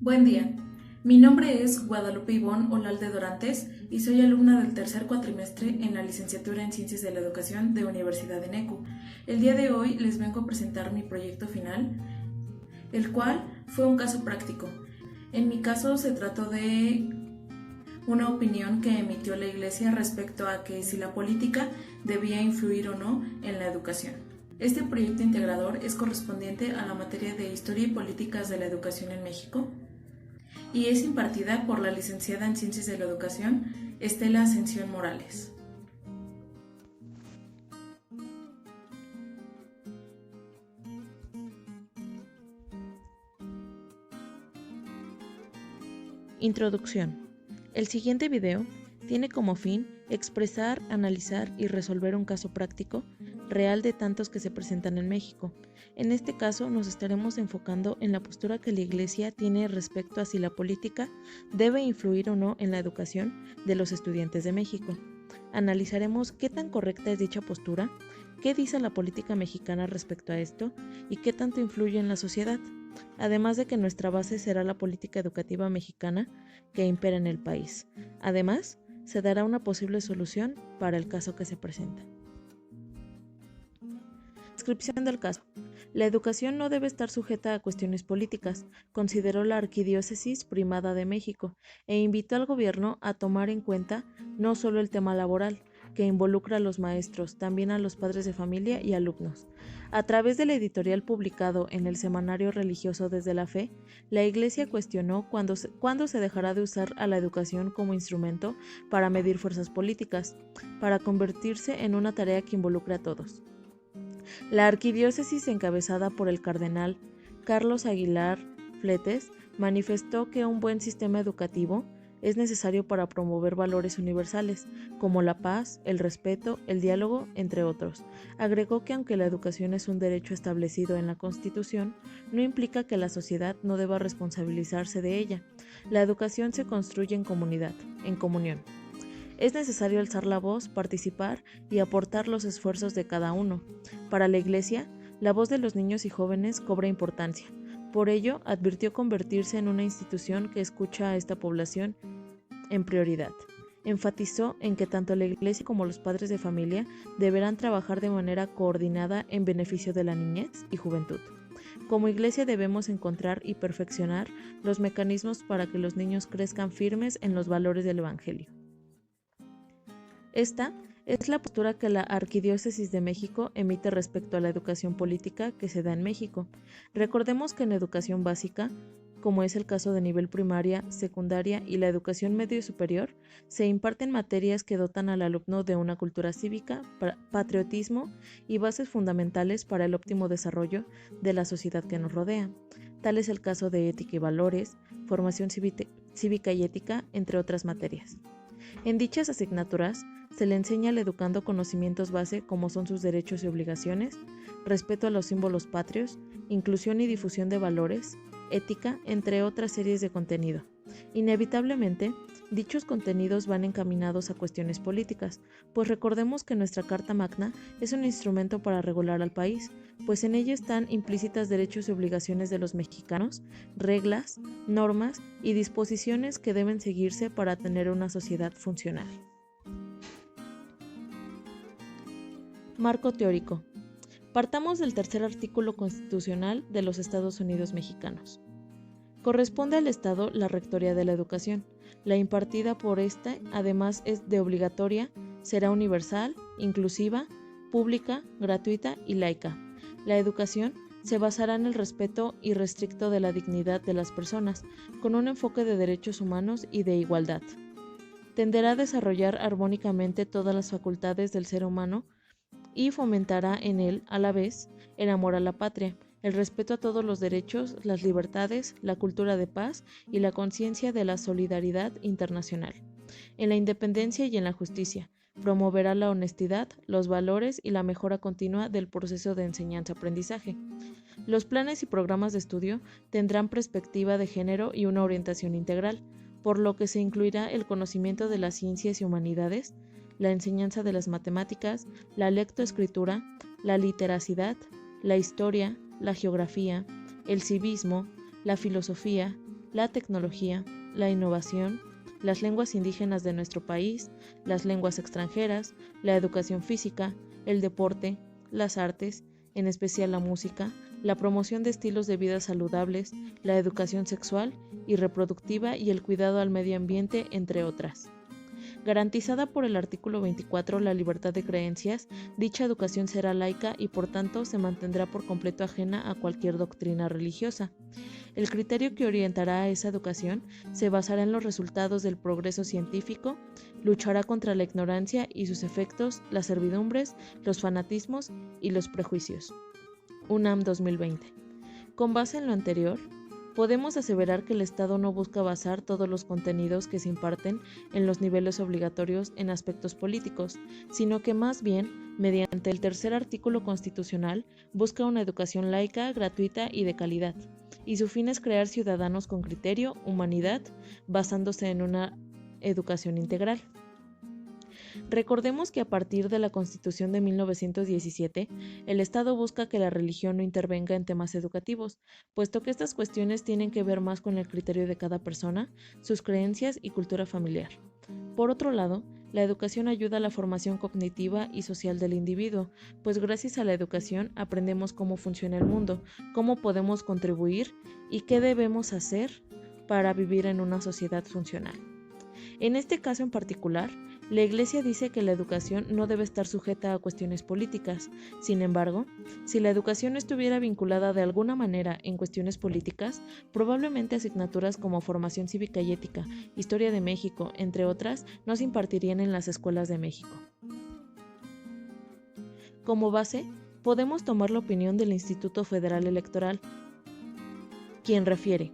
Buen día, mi nombre es Guadalupe Ivonne Olalde Dorantes y soy alumna del tercer cuatrimestre en la licenciatura en Ciencias de la Educación de Universidad de NECU. El día de hoy les vengo a presentar mi proyecto final, el cual fue un caso práctico. En mi caso se trató de una opinión que emitió la Iglesia respecto a que si la política debía influir o no en la educación. Este proyecto integrador es correspondiente a la materia de Historia y Políticas de la Educación en México y es impartida por la licenciada en Ciencias de la Educación, Estela Ascensión Morales. Introducción. El siguiente video tiene como fin expresar, analizar y resolver un caso práctico real de tantos que se presentan en México. En este caso nos estaremos enfocando en la postura que la Iglesia tiene respecto a si la política debe influir o no en la educación de los estudiantes de México. Analizaremos qué tan correcta es dicha postura, qué dice la política mexicana respecto a esto y qué tanto influye en la sociedad, además de que nuestra base será la política educativa mexicana que impera en el país. Además, se dará una posible solución para el caso que se presenta. Descripción del caso. La educación no debe estar sujeta a cuestiones políticas, consideró la Arquidiócesis Primada de México, e invitó al gobierno a tomar en cuenta no solo el tema laboral, que involucra a los maestros, también a los padres de familia y alumnos. A través del editorial publicado en el Semanario Religioso Desde la Fe, la Iglesia cuestionó cuándo se dejará de usar a la educación como instrumento para medir fuerzas políticas, para convertirse en una tarea que involucre a todos. La arquidiócesis, encabezada por el cardenal Carlos Aguilar Fletes, manifestó que un buen sistema educativo es necesario para promover valores universales, como la paz, el respeto, el diálogo, entre otros. Agregó que aunque la educación es un derecho establecido en la Constitución, no implica que la sociedad no deba responsabilizarse de ella. La educación se construye en comunidad, en comunión. Es necesario alzar la voz, participar y aportar los esfuerzos de cada uno. Para la Iglesia, la voz de los niños y jóvenes cobra importancia. Por ello, advirtió convertirse en una institución que escucha a esta población en prioridad. Enfatizó en que tanto la Iglesia como los padres de familia deberán trabajar de manera coordinada en beneficio de la niñez y juventud. Como Iglesia debemos encontrar y perfeccionar los mecanismos para que los niños crezcan firmes en los valores del Evangelio. Esta es la postura que la Arquidiócesis de México emite respecto a la educación política que se da en México. Recordemos que en educación básica, como es el caso de nivel primaria, secundaria y la educación medio y superior, se imparten materias que dotan al alumno de una cultura cívica, patriotismo y bases fundamentales para el óptimo desarrollo de la sociedad que nos rodea. Tal es el caso de ética y valores, formación cívica y ética, entre otras materias. En dichas asignaturas, se le enseña al educando conocimientos base como son sus derechos y obligaciones, respeto a los símbolos patrios, inclusión y difusión de valores, ética, entre otras series de contenido. Inevitablemente, dichos contenidos van encaminados a cuestiones políticas, pues recordemos que nuestra Carta Magna es un instrumento para regular al país, pues en ella están implícitas derechos y obligaciones de los mexicanos, reglas, normas y disposiciones que deben seguirse para tener una sociedad funcional. Marco teórico. Partamos del tercer artículo constitucional de los Estados Unidos mexicanos. Corresponde al Estado la rectoría de la educación. La impartida por éste, además es de obligatoria, será universal, inclusiva, pública, gratuita y laica. La educación se basará en el respeto irrestricto de la dignidad de las personas, con un enfoque de derechos humanos y de igualdad. Tenderá a desarrollar armónicamente todas las facultades del ser humano y fomentará en él, a la vez, el amor a la patria, el respeto a todos los derechos, las libertades, la cultura de paz y la conciencia de la solidaridad internacional. En la independencia y en la justicia, promoverá la honestidad, los valores y la mejora continua del proceso de enseñanza-aprendizaje. Los planes y programas de estudio tendrán perspectiva de género y una orientación integral, por lo que se incluirá el conocimiento de las ciencias y humanidades, la enseñanza de las matemáticas, la lectoescritura, la literacidad, la historia, la geografía, el civismo, la filosofía, la tecnología, la innovación, las lenguas indígenas de nuestro país, las lenguas extranjeras, la educación física, el deporte, las artes, en especial la música, la promoción de estilos de vida saludables, la educación sexual y reproductiva y el cuidado al medio ambiente, entre otras. Garantizada por el artículo 24 la libertad de creencias, dicha educación será laica y por tanto se mantendrá por completo ajena a cualquier doctrina religiosa. El criterio que orientará a esa educación se basará en los resultados del progreso científico, luchará contra la ignorancia y sus efectos, las servidumbres, los fanatismos y los prejuicios. UNAM 2020. Con base en lo anterior, podemos aseverar que el Estado no busca basar todos los contenidos que se imparten en los niveles obligatorios en aspectos políticos, sino que más bien, mediante el tercer artículo constitucional, busca una educación laica, gratuita y de calidad, y su fin es crear ciudadanos con criterio, humanidad, basándose en una educación integral. Recordemos que a partir de la Constitución de 1917, el Estado busca que la religión no intervenga en temas educativos, puesto que estas cuestiones tienen que ver más con el criterio de cada persona, sus creencias y cultura familiar. Por otro lado, la educación ayuda a la formación cognitiva y social del individuo, pues gracias a la educación aprendemos cómo funciona el mundo, cómo podemos contribuir y qué debemos hacer para vivir en una sociedad funcional. En este caso en particular, la Iglesia dice que la educación no debe estar sujeta a cuestiones políticas. Sin embargo, si la educación estuviera vinculada de alguna manera en cuestiones políticas, probablemente asignaturas como formación cívica y ética, historia de México, entre otras, no se impartirían en las escuelas de México. Como base, podemos tomar la opinión del Instituto Federal Electoral, quien refiere: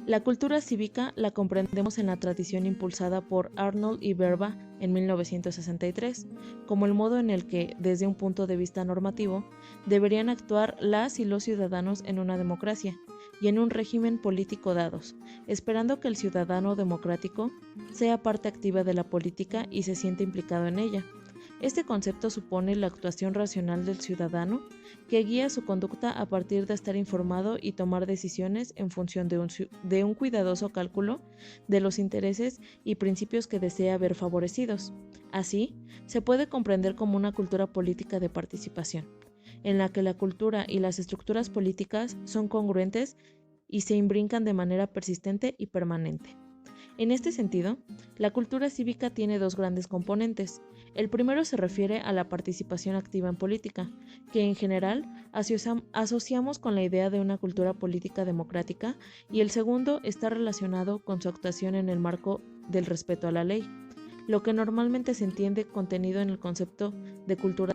la cultura cívica la comprendemos en la tradición impulsada por Arnold y Verba en 1963, como el modo en el que, desde un punto de vista normativo, deberían actuar las y los ciudadanos en una democracia y en un régimen político dados, esperando que el ciudadano democrático sea parte activa de la política y se sienta implicado en ella. Este concepto supone la actuación racional del ciudadano que guía su conducta a partir de estar informado y tomar decisiones en función de un cuidadoso cálculo de los intereses y principios que desea ver favorecidos. Así, se puede comprender como una cultura política de participación, en la que la cultura y las estructuras políticas son congruentes y se imbrican de manera persistente y permanente. En este sentido, la cultura cívica tiene dos grandes componentes. El primero se refiere a la participación activa en política, que en general asociamos con la idea de una cultura política democrática, y el segundo está relacionado con su actuación en el marco del respeto a la ley, lo que normalmente se entiende contenido en el concepto de cultura.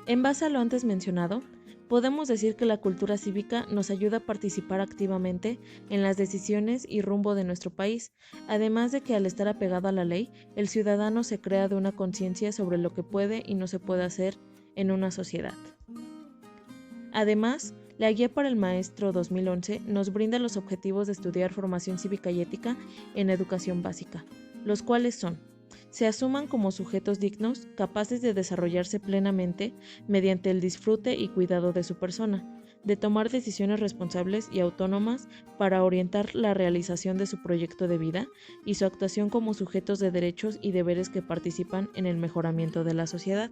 En base a lo antes mencionado, podemos decir que la cultura cívica nos ayuda a participar activamente en las decisiones y rumbo de nuestro país, además de que al estar apegado a la ley, el ciudadano se crea de una conciencia sobre lo que puede y no se puede hacer en una sociedad. Además, la Guía para el Maestro 2011 nos brinda los objetivos de estudiar formación cívica y ética en educación básica, los cuales son: se asuman como sujetos dignos, capaces de desarrollarse plenamente mediante el disfrute y cuidado de su persona, de tomar decisiones responsables y autónomas para orientar la realización de su proyecto de vida y su actuación como sujetos de derechos y deberes que participan en el mejoramiento de la sociedad.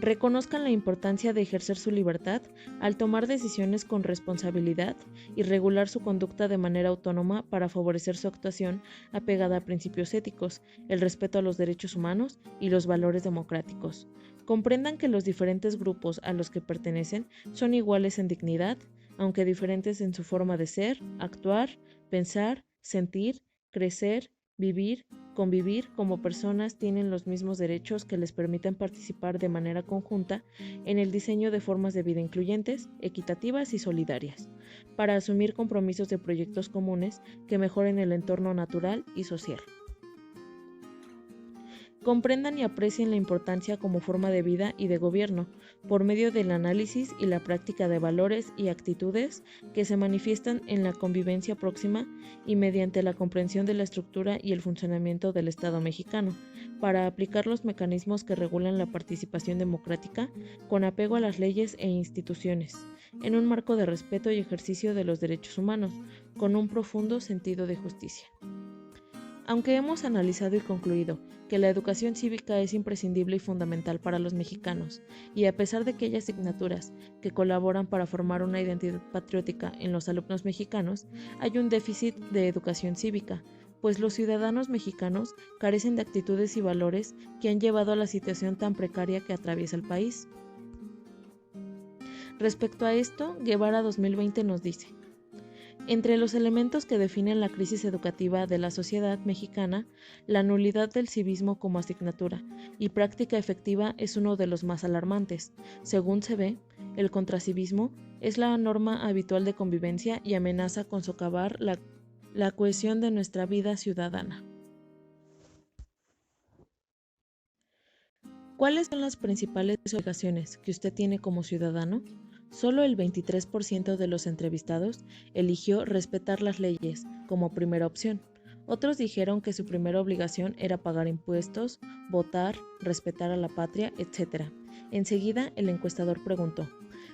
Reconozcan la importancia de ejercer su libertad al tomar decisiones con responsabilidad y regular su conducta de manera autónoma para favorecer su actuación apegada a principios éticos, el respeto a los derechos humanos y los valores democráticos. Comprendan que los diferentes grupos a los que pertenecen son iguales en dignidad, aunque diferentes en su forma de ser, actuar, pensar, sentir, crecer, vivir, convivir como personas, tienen los mismos derechos que les permitan participar de manera conjunta en el diseño de formas de vida incluyentes, equitativas y solidarias, para asumir compromisos de proyectos comunes que mejoren el entorno natural y social. Comprendan y aprecien la importancia como forma de vida y de gobierno, por medio del análisis y la práctica de valores y actitudes que se manifiestan en la convivencia próxima y mediante la comprensión de la estructura y el funcionamiento del Estado mexicano, para aplicar los mecanismos que regulan la participación democrática con apego a las leyes e instituciones, en un marco de respeto y ejercicio de los derechos humanos, con un profundo sentido de justicia. Aunque hemos analizado y concluido que la educación cívica es imprescindible y fundamental para los mexicanos, y a pesar de que hay asignaturas que colaboran para formar una identidad patriótica en los alumnos mexicanos, hay un déficit de educación cívica, pues los ciudadanos mexicanos carecen de actitudes y valores que han llevado a la situación tan precaria que atraviesa el país. Respecto a esto, Guevara 2020 nos dice: entre los elementos que definen la crisis educativa de la sociedad mexicana, la nulidad del civismo como asignatura y práctica efectiva es uno de los más alarmantes. Según se ve, el contracivismo es la norma habitual de convivencia y amenaza con socavar la cohesión de nuestra vida ciudadana. ¿Cuáles son las principales obligaciones que usted tiene como ciudadano? Solo el 23% de los entrevistados eligió respetar las leyes como primera opción. Otros dijeron que su primera obligación era pagar impuestos, votar, respetar a la patria, etc. Enseguida, el encuestador preguntó: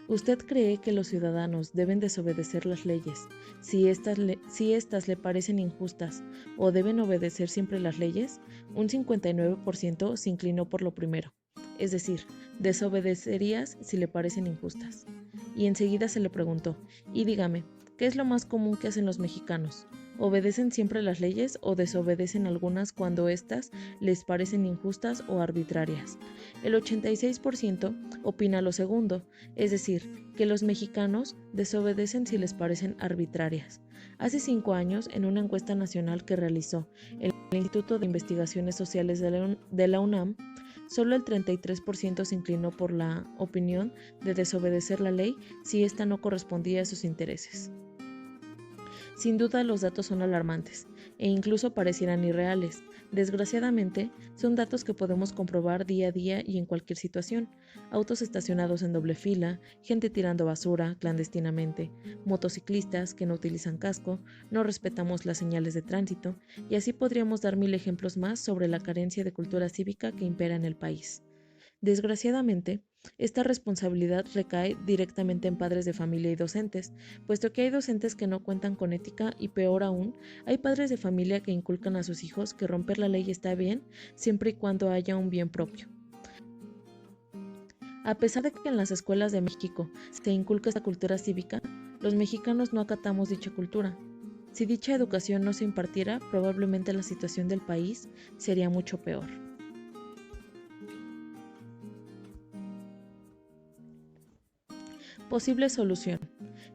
¿usted cree que los ciudadanos deben desobedecer las leyes si estas le parecen injustas o deben obedecer siempre las leyes? Un 59% se inclinó por lo primero, es decir, desobedecerías si le parecen injustas. Y enseguida se le preguntó: y dígame, ¿qué es lo más común que hacen los mexicanos? ¿Obedecen siempre las leyes o desobedecen algunas cuando éstas les parecen injustas o arbitrarias? El 86% opina lo segundo, es decir, que los mexicanos desobedecen si les parecen arbitrarias. Hace 5 años, en una encuesta nacional que realizó el Instituto de Investigaciones Sociales de la UNAM, solo el 33% se inclinó por la opinión de desobedecer la ley si ésta no correspondía a sus intereses. Sin duda, los datos son alarmantes e incluso parecieran irreales. Desgraciadamente, son datos que podemos comprobar día a día y en cualquier situación. Autos estacionados en doble fila, gente tirando basura clandestinamente, motociclistas que no utilizan casco, no respetamos las señales de tránsito, y así podríamos dar 1000 ejemplos más sobre la carencia de cultura cívica que impera en el país. Desgraciadamente, esta responsabilidad recae directamente en padres de familia y docentes, puesto que hay docentes que no cuentan con ética y, peor aún, hay padres de familia que inculcan a sus hijos que romper la ley está bien siempre y cuando haya un bien propio. A pesar de que en las escuelas de México se inculca esta cultura cívica, los mexicanos no acatamos dicha cultura. Si dicha educación no se impartiera, probablemente la situación del país sería mucho peor. Posible solución.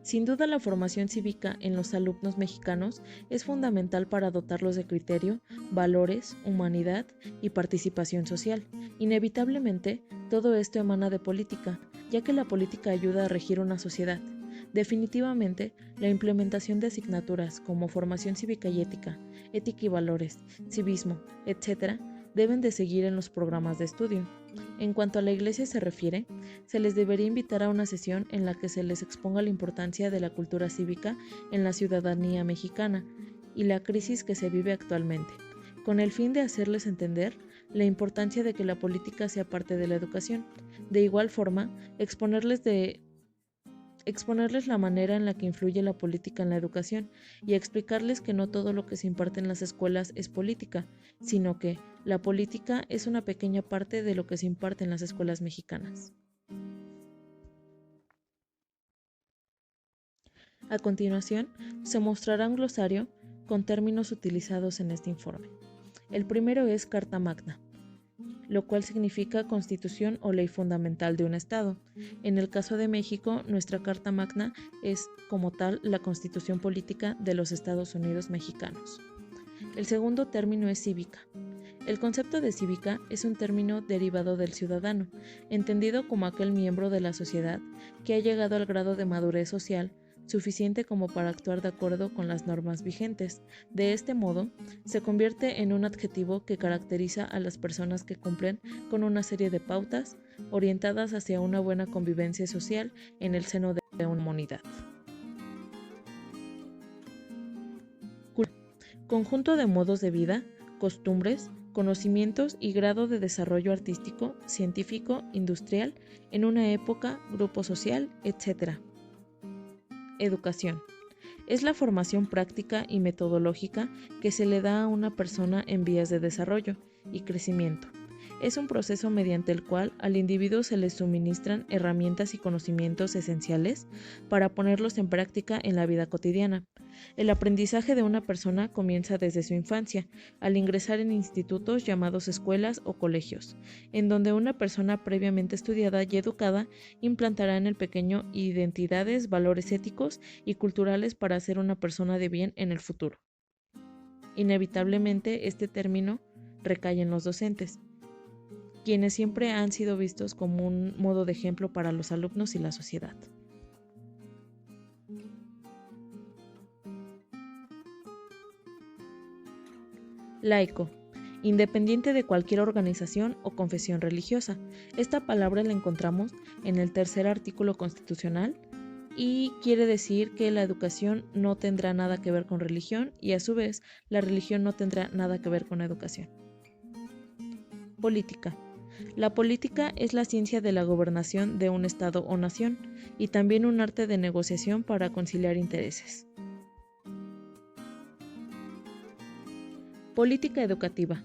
Sin duda, la formación cívica en los alumnos mexicanos es fundamental para dotarlos de criterio, valores, humanidad y participación social. Inevitablemente, todo esto emana de política, ya que la política ayuda a regir una sociedad. Definitivamente, la implementación de asignaturas como formación cívica y ética y valores, civismo, etc., deben de seguir en los programas de estudio. En cuanto a la Iglesia se refiere, se les debería invitar a una sesión en la que se les exponga la importancia de la cultura cívica en la ciudadanía mexicana y la crisis que se vive actualmente, con el fin de hacerles entender la importancia de que la política sea parte de la educación. De igual forma, exponerles la manera en la que influye la política en la educación y explicarles que no todo lo que se imparte en las escuelas es política, sino que la política es una pequeña parte de lo que se imparte en las escuelas mexicanas. A continuación, se mostrará un glosario con términos utilizados en este informe. El primero es Carta Magna, lo cual significa Constitución o Ley Fundamental de un Estado. En el caso de México, nuestra Carta Magna es, como tal, la Constitución Política de los Estados Unidos Mexicanos. El segundo término es cívica. El concepto de cívica es un término derivado del ciudadano, entendido como aquel miembro de la sociedad que ha llegado al grado de madurez social suficiente como para actuar de acuerdo con las normas vigentes. De este modo, se convierte en un adjetivo que caracteriza a las personas que cumplen con una serie de pautas orientadas hacia una buena convivencia social en el seno de una comunidad. Conjunto de modos de vida, costumbres, conocimientos y grado de desarrollo artístico, científico, industrial, en una época, grupo social, etc. Educación. Es la formación práctica y metodológica que se le da a una persona en vías de desarrollo y crecimiento. Es un proceso mediante el cual al individuo se le suministran herramientas y conocimientos esenciales para ponerlos en práctica en la vida cotidiana. El aprendizaje de una persona comienza desde su infancia, al ingresar en institutos llamados escuelas o colegios, en donde una persona previamente estudiada y educada implantará en el pequeño identidades, valores éticos y culturales para ser una persona de bien en el futuro. Inevitablemente, este término recae en los docentes, quienes siempre han sido vistos como un modo de ejemplo para los alumnos y la sociedad. Laico. Independiente de cualquier organización o confesión religiosa. Esta palabra la encontramos en el tercer artículo constitucional y quiere decir que la educación no tendrá nada que ver con religión y a su vez la religión no tendrá nada que ver con la educación. Política. La política es la ciencia de la gobernación de un estado o nación y también un arte de negociación para conciliar intereses. Política educativa.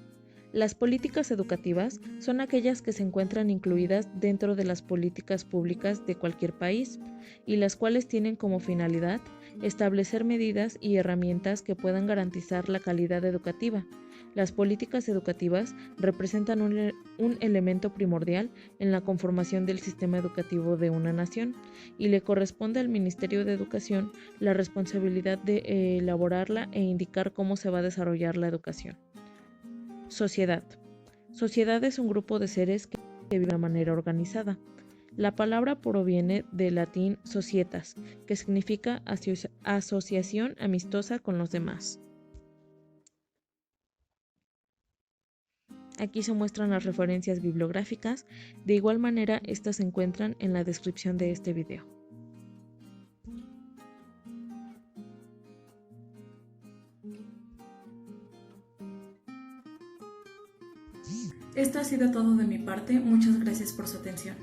Las políticas educativas son aquellas que se encuentran incluidas dentro de las políticas públicas de cualquier país y las cuales tienen como finalidad establecer medidas y herramientas que puedan garantizar la calidad educativa. Las políticas educativas representan un elemento primordial en la conformación del sistema educativo de una nación y le corresponde al Ministerio de Educación la responsabilidad de elaborarla e indicar cómo se va a desarrollar la educación. Sociedad. Sociedad es un grupo de seres que viven de manera organizada. La palabra proviene del latín societas, que significa asociación amistosa con los demás. Aquí se muestran las referencias bibliográficas, de igual manera estas se encuentran en la descripción de este video. Esto ha sido todo de mi parte, muchas gracias por su atención.